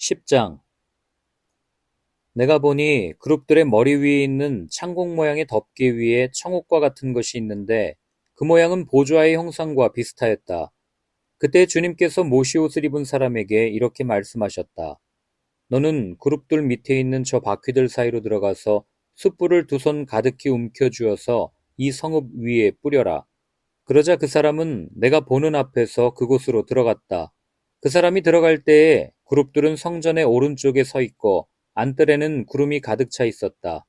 10장. 내가 보니 그룹들의 머리 위에 있는 창공 모양의 덮개 위에 청옥과 같은 것이 있는데 그 모양은 보좌의 형상과 비슷하였다. 그때 주님께서 모시옷을 입은 사람에게 이렇게 말씀하셨다. 너는 그룹들 밑에 있는 저 바퀴들 사이로 들어가서 숯불을 두 손 가득히 움켜쥐어서 이 성읍 위에 뿌려라. 그러자 그 사람은 내가 보는 앞에서 그곳으로 들어갔다. 그 사람이 들어갈 때에 그룹들은 성전의 오른쪽에 서 있고 안뜰에는 구름이 가득 차 있었다.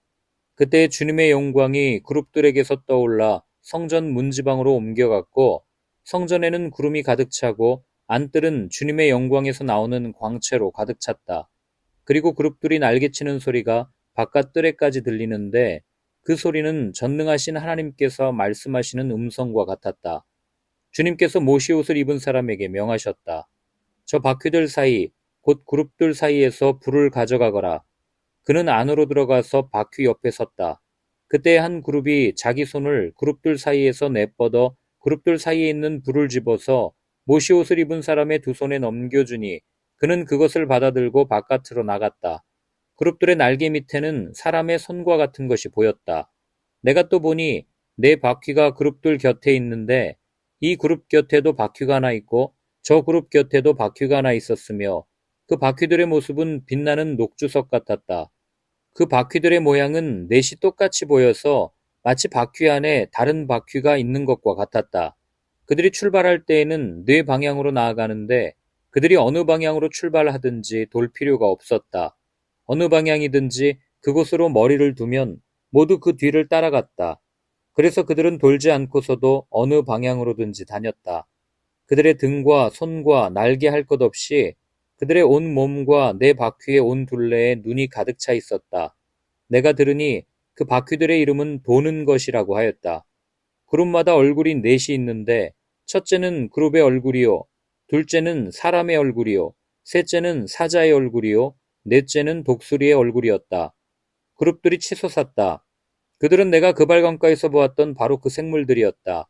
그때 주님의 영광이 그룹들에게서 떠올라 성전 문지방으로 옮겨갔고 성전에는 구름이 가득 차고 안뜰은 주님의 영광에서 나오는 광채로 가득 찼다. 그리고 그룹들이 날개치는 소리가 바깥 뜰에까지 들리는데 그 소리는 전능하신 하나님께서 말씀하시는 음성과 같았다. 주님께서 모시옷을 입은 사람에게 명하셨다. 저 바퀴들 사이, 곧 그룹들 사이에서 불을 가져가거라. 그는 안으로 들어가서 바퀴 옆에 섰다. 그때 한 그룹이 자기 손을 그룹들 사이에서 내뻗어 그룹들 사이에 있는 불을 집어서 모시옷을 입은 사람의 두 손에 넘겨주니 그는 그것을 받아들고 바깥으로 나갔다. 그룹들의 날개 밑에는 사람의 손과 같은 것이 보였다. 내가 또 보니 네 바퀴가 그룹들 곁에 있는데 이 그룹 곁에도 바퀴가 하나 있고 저 그룹 곁에도 바퀴가 하나 있었으며 그 바퀴들의 모습은 빛나는 녹주석 같았다. 그 바퀴들의 모양은 넷이 똑같이 보여서 마치 바퀴 안에 다른 바퀴가 있는 것과 같았다. 그들이 출발할 때에는 네 방향으로 나아가는데 그들이 어느 방향으로 출발하든지 돌 필요가 없었다. 어느 방향이든지 그곳으로 머리를 두면 모두 그 뒤를 따라갔다. 그래서 그들은 돌지 않고서도 어느 방향으로든지 다녔다. 그들의 등과 손과 날개 할 것 없이 그들의 온 몸과 네 바퀴의 온 둘레에 눈이 가득 차 있었다. 내가 들으니 그 바퀴들의 이름은 도는 것이라고 하였다. 그룹마다 얼굴이 넷이 있는데 첫째는 그룹의 얼굴이요, 둘째는 사람의 얼굴이요, 셋째는 사자의 얼굴이요, 넷째는 독수리의 얼굴이었다. 그룹들이 치솟았다. 그들은 내가 그발강가에서 보았던 바로 그 생물들이었다.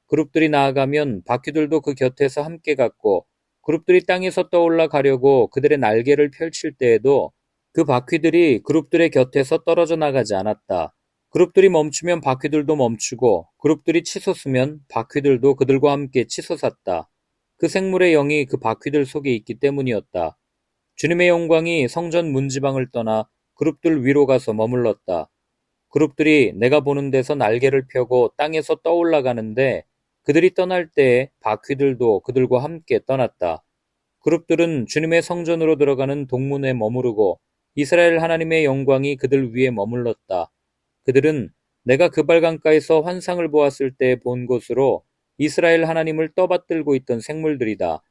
그룹들이 나아가면 바퀴들도 그 곁에서 함께 갔고 그룹들이 땅에서 떠올라 가려고 그들의 날개를 펼칠 때에도 그 바퀴들이 그룹들의 곁에서 떨어져 나가지 않았다. 그룹들이 멈추면 바퀴들도 멈추고 그룹들이 치솟으면 바퀴들도 그들과 함께 치솟았다. 그 생물의 영이 그 바퀴들 속에 있기 때문이었다. 주님의 영광이 성전 문지방을 떠나 그룹들 위로 가서 머물렀다. 그룹들이 내가 보는 데서 날개를 펴고 땅에서 떠올라가는데 그들이 떠날 때에 바퀴들도 그들과 함께 떠났다. 그룹들은 주님의 성전으로 들어가는 동문에 머무르고 이스라엘 하나님의 영광이 그들 위에 머물렀다. 그들은 내가 그발강가에서 환상을 보았을 때 본 것으로 이스라엘 하나님을 떠받들고 있던 생물들이다.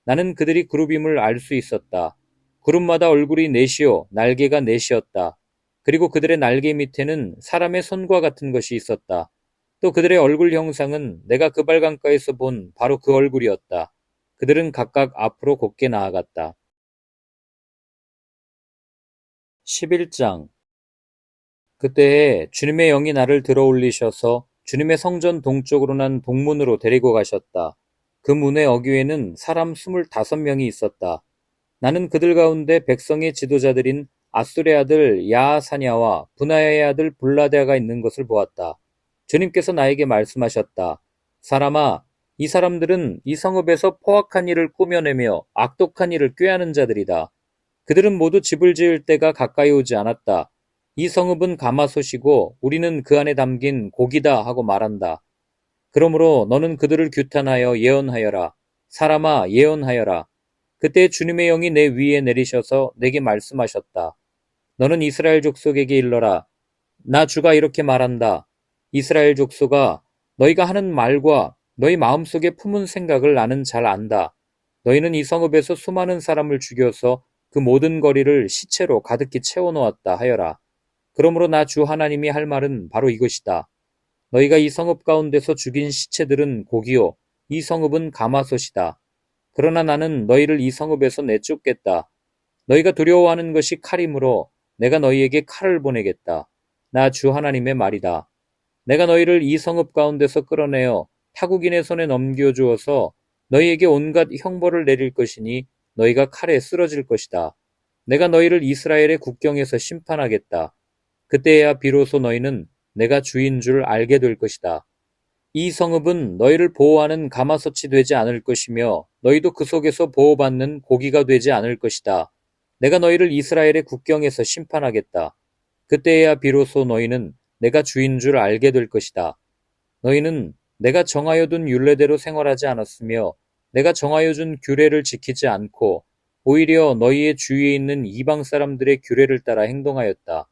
나는 그들이 그룹임을 알 수 있었다. 그룹마다 얼굴이 넷이요 날개가 넷이었다. 그리고 그들의 날개 밑에는 사람의 손과 같은 것이 있었다. 또 그들의 얼굴 형상은 내가 그발강가에서 본 바로 그 얼굴이었다. 그들은 각각 앞으로 곧게 나아갔다. 11장. 그때에 주님의 영이 나를 들어올리셔서 주님의 성전 동쪽으로 난 동문으로 데리고 가셨다. 그 문의 어귀에는 사람 25명이 있었다. 나는 그들 가운데 백성의 지도자들인 아술의 아들 야하사냐와 분하야의 아들 블라데아가 있는 것을 보았다. 주님께서 나에게 말씀하셨다. 사람아, 이 사람들은 이 성읍에서 포악한 일을 꾸며내며 악독한 일을 꾀하는 자들이다. 그들은 모두 집을 지을 때가 가까이 오지 않았다. 이 성읍은 가마솥이고 우리는 그 안에 담긴 고기다 하고 말한다. 그러므로 너는 그들을 규탄하여 예언하여라. 사람아, 예언하여라. 그때 주님의 영이 내 위에 내리셔서 내게 말씀하셨다. 너는 이스라엘 족속에게 일러라. 나 주가 이렇게 말한다. 이스라엘 족속아, 너희가 하는 말과 너희 마음속에 품은 생각을 나는 잘 안다. 너희는 이 성읍에서 수많은 사람을 죽여서 그 모든 거리를 시체로 가득히 채워놓았다 하여라. 그러므로 나 주 하나님이 할 말은 바로 이것이다. 너희가 이 성읍 가운데서 죽인 시체들은 고기요, 이 성읍은 가마솥이다. 그러나 나는 너희를 이 성읍에서 내쫓겠다. 너희가 두려워하는 것이 칼이므로 내가 너희에게 칼을 보내겠다. 나 주 하나님의 말이다. 내가 너희를 이 성읍 가운데서 끌어내어 타국인의 손에 넘겨주어서 너희에게 온갖 형벌을 내릴 것이니 너희가 칼에 쓰러질 것이다. 내가 너희를 이스라엘의 국경에서 심판하겠다. 그때야 비로소 너희는 내가 주인 줄 알게 될 것이다. 이 성읍은 너희를 보호하는 가마솥이 되지 않을 것이며 너희도 그 속에서 보호받는 고기가 되지 않을 것이다. 내가 너희를 이스라엘의 국경에서 심판하겠다. 그때야 비로소 너희는 내가 주인 줄 알게 될 것이다. 너희는 내가 정하여 둔 율례대로 생활하지 않았으며 내가 정하여 준 규례를 지키지 않고 오히려 너희의 주위에 있는 이방 사람들의 규례를 따라 행동하였다.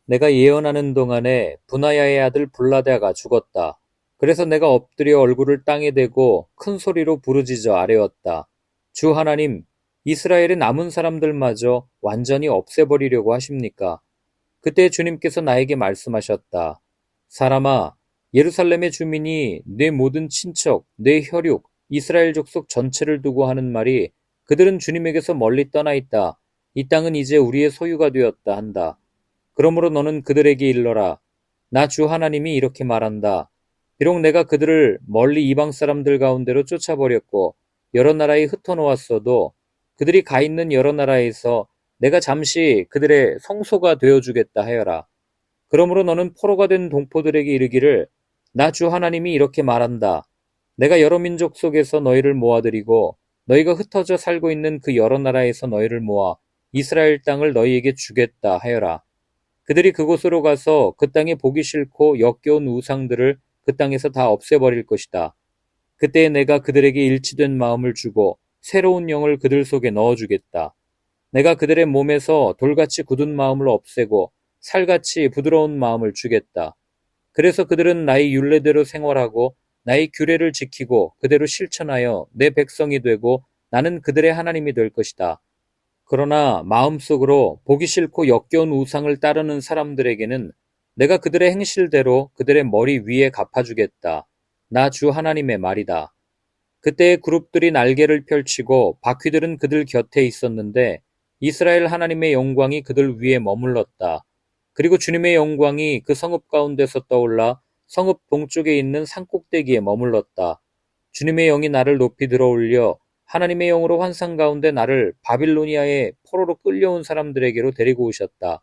내가 예언하는 동안에 분하야의 아들 블라다가 죽었다. 그래서 내가 엎드려 얼굴을 땅에 대고 큰 소리로 부르짖어 아뢰었다. 주 하나님, 이스라엘의 남은 사람들마저 완전히 없애버리려고 하십니까? 그때 주님께서 나에게 말씀하셨다. 사람아, 예루살렘의 주민이 내 모든 친척, 내 혈육, 이스라엘 족속 전체를 두고 하는 말이 그들은 주님에게서 멀리 떠나 있다. 이 땅은 이제 우리의 소유가 되었다 한다. 그러므로 너는 그들에게 일러라. 나 주 하나님이 이렇게 말한다. 비록 내가 그들을 멀리 이방 사람들 가운데로 쫓아버렸고 여러 나라에 흩어놓았어도 그들이 가 있는 여러 나라에서 내가 잠시 그들의 성소가 되어주겠다 하여라. 그러므로 너는 포로가 된 동포들에게 이르기를 나 주 하나님이 이렇게 말한다. 내가 여러 민족 속에서 너희를 모아들이고 너희가 흩어져 살고 있는 그 여러 나라에서 너희를 모아 이스라엘 땅을 너희에게 주겠다 하여라. 그들이 그곳으로 가서 그 땅에 보기 싫고 역겨운 우상들을 그 땅에서 다 없애버릴 것이다. 그때 내가 그들에게 일치된 마음을 주고 새로운 영을 그들 속에 넣어주겠다. 내가 그들의 몸에서 돌같이 굳은 마음을 없애고 살같이 부드러운 마음을 주겠다. 그래서 그들은 나의 율례대로 생활하고 나의 규례를 지키고 그대로 실천하여 내 백성이 되고 나는 그들의 하나님이 될 것이다. 그러나 마음속으로 보기 싫고 역겨운 우상을 따르는 사람들에게는 내가 그들의 행실대로 그들의 머리 위에 갚아주겠다. 나 주 하나님의 말이다. 그때 그룹들이 날개를 펼치고 바퀴들은 그들 곁에 있었는데 이스라엘 하나님의 영광이 그들 위에 머물렀다. 그리고 주님의 영광이 그 성읍 가운데서 떠올라 성읍 동쪽에 있는 산꼭대기에 머물렀다. 주님의 영이 나를 높이 들어올려 하나님의 영으로 환상 가운데 나를 바빌로니아의 포로로 끌려온 사람들에게로 데리고 오셨다.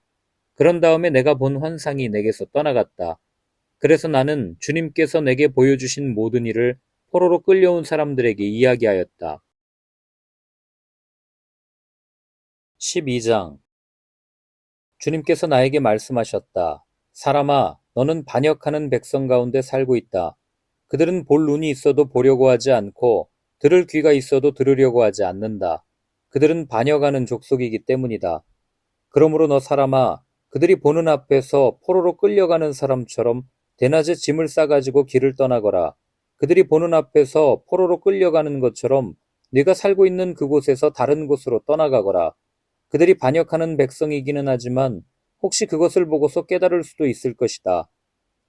그런 다음에 내가 본 환상이 내게서 떠나갔다. 그래서 나는 주님께서 내게 보여주신 모든 일을 포로로 끌려온 사람들에게 이야기하였다. 12장 주님께서 나에게 말씀하셨다. 사람아, 너는 반역하는 백성 가운데 살고 있다. 그들은 볼 눈이 있어도 보려고 하지 않고 들을 귀가 있어도 들으려고 하지 않는다. 그들은 반역하는 족속이기 때문이다. 그러므로 너 사람아, 그들이 보는 앞에서 포로로 끌려가는 사람처럼 대낮에 짐을 싸가지고 길을 떠나거라. 그들이 보는 앞에서 포로로 끌려가는 것처럼 네가 살고 있는 그곳에서 다른 곳으로 떠나가거라. 그들이 반역하는 백성이기는 하지만 혹시 그것을 보고서 깨달을 수도 있을 것이다.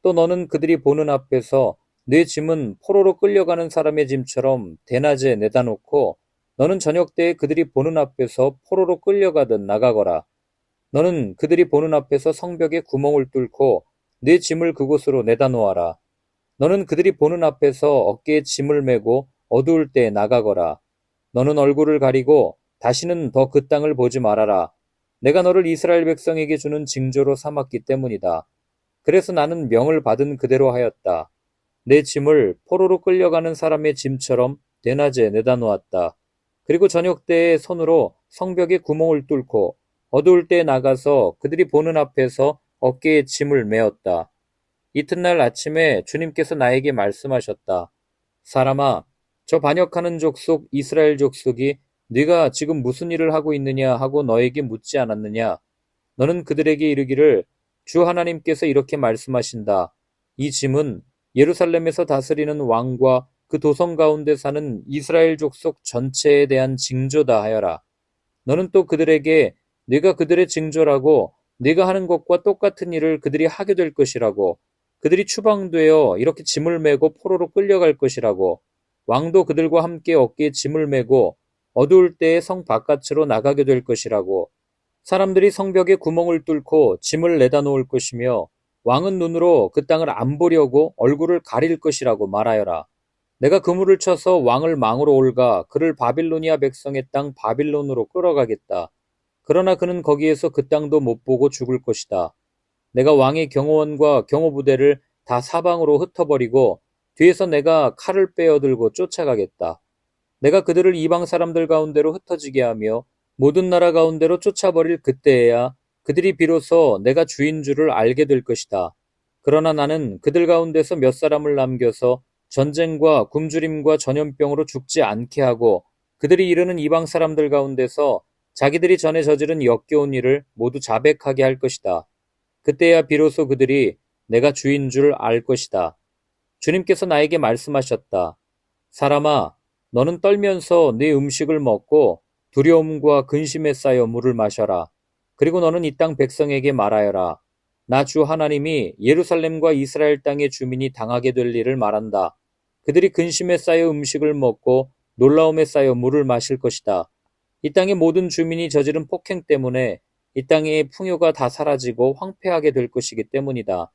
또 너는 그들이 보는 앞에서 네 짐은 포로로 끌려가는 사람의 짐처럼 대낮에 내다 놓고 너는 저녁 때에 그들이 보는 앞에서 포로로 끌려가듯 나가거라. 너는 그들이 보는 앞에서 성벽에 구멍을 뚫고 네 짐을 그곳으로 내다 놓아라. 너는 그들이 보는 앞에서 어깨에 짐을 메고 어두울 때에 나가거라. 너는 얼굴을 가리고 다시는 더 그 땅을 보지 말아라. 내가 너를 이스라엘 백성에게 주는 징조로 삼았기 때문이다. 그래서 나는 명을 받은 그대로 하였다. 내 짐을 포로로 끌려가는 사람의 짐처럼 대낮에 내다 놓았다. 그리고 저녁 때에 손으로 성벽에 구멍을 뚫고 어두울 때에 나가서 그들이 보는 앞에서 어깨에 짐을 메었다. 이튿날 아침에 주님께서 나에게 말씀하셨다. 사람아, 저 반역하는 족속 이스라엘 족속이 네가 지금 무슨 일을 하고 있느냐 하고 너에게 묻지 않았느냐? 너는 그들에게 이르기를 주 하나님께서 이렇게 말씀하신다. 이 짐은 예루살렘에서 다스리는 왕과 그 도성 가운데 사는 이스라엘 족속 전체에 대한 징조다 하여라. 너는 또 그들에게 네가 그들의 징조라고 네가 하는 것과 똑같은 일을 그들이 하게 될 것이라고 그들이 추방되어 이렇게 짐을 메고 포로로 끌려갈 것이라고 왕도 그들과 함께 어깨에 짐을 메고 어두울 때에 성 바깥으로 나가게 될 것이라고 사람들이 성벽에 구멍을 뚫고 짐을 내다 놓을 것이며 왕은 눈으로 그 땅을 안 보려고 얼굴을 가릴 것이라고 말하여라. 내가 그물을 쳐서 왕을 망으로 올가 그를 바빌로니아 백성의 땅 바빌론으로 끌어가겠다. 그러나 그는 거기에서 그 땅도 못 보고 죽을 것이다. 내가 왕의 경호원과 경호부대를 다 사방으로 흩어버리고 뒤에서 내가 칼을 빼어들고 쫓아가겠다. 내가 그들을 이방 사람들 가운데로 흩어지게 하며 모든 나라 가운데로 쫓아버릴 그때에야 그들이 비로소 내가 주인 줄을 알게 될 것이다. 그러나 나는 그들 가운데서 몇 사람을 남겨서 전쟁과 굶주림과 전염병으로 죽지 않게 하고 그들이 이르는 이방 사람들 가운데서 자기들이 전에 저지른 역겨운 일을 모두 자백하게 할 것이다. 그때야 비로소 그들이 내가 주인 줄 알 것이다. 주님께서 나에게 말씀하셨다. 사람아, 너는 떨면서 네 음식을 먹고 두려움과 근심에 쌓여 물을 마셔라. 그리고 너는 이 땅 백성에게 말하여라. 나 주 하나님이 예루살렘과 이스라엘 땅의 주민이 당하게 될 일을 말한다. 그들이 근심에 쌓여 음식을 먹고 놀라움에 쌓여 물을 마실 것이다. 이 땅의 모든 주민이 저지른 폭행 때문에 이 땅의 풍요가 다 사라지고 황폐하게 될 것이기 때문이다.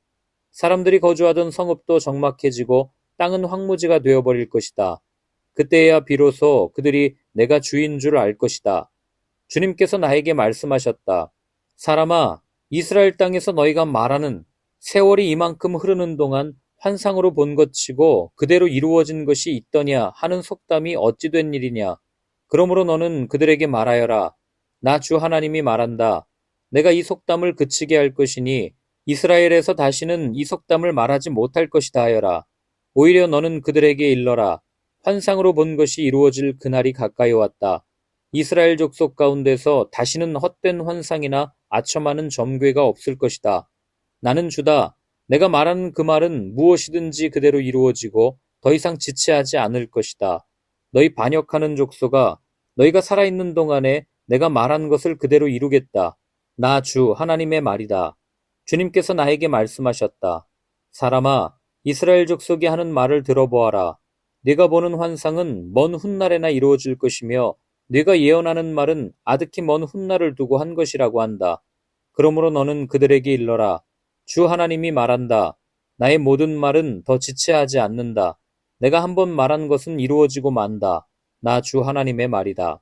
사람들이 거주하던 성읍도 적막해지고 땅은 황무지가 되어버릴 것이다. 그때야 비로소 그들이 내가 주인 줄 알 것이다. 주님께서 나에게 말씀하셨다. 사람아, 이스라엘 땅에서 너희가 말하는 세월이 이만큼 흐르는 동안 환상으로 본 것치고 그대로 이루어진 것이 있더냐 하는 속담이 어찌 된 일이냐. 그러므로 너는 그들에게 말하여라. 나 주 하나님이 말한다. 내가 이 속담을 그치게 할 것이니 이스라엘에서 다시는 이 속담을 말하지 못할 것이다 하여라. 오히려 너는 그들에게 일러라. 환상으로 본 것이 이루어질 그날이 가까이 왔다. 이스라엘 족속 가운데서 다시는 헛된 환상이나 아첨하는 점괘가 없을 것이다. 나는 주다. 내가 말하는 그 말은 무엇이든지 그대로 이루어지고 더 이상 지체하지 않을 것이다. 너희 반역하는 족속아, 너희가 살아있는 동안에 내가 말한 것을 그대로 이루겠다. 나 주 하나님의 말이다. 주님께서 나에게 말씀하셨다. 사람아, 이스라엘 족속이 하는 말을 들어보아라. 네가 보는 환상은 먼 훗날에나 이루어질 것이며 네가 예언하는 말은 아득히 먼 훗날을 두고 한 것이라고 한다. 그러므로 너는 그들에게 일러라. 주 하나님이 말한다. 나의 모든 말은 더 지체하지 않는다. 내가 한번 말한 것은 이루어지고 만다. 나 주 하나님의 말이다.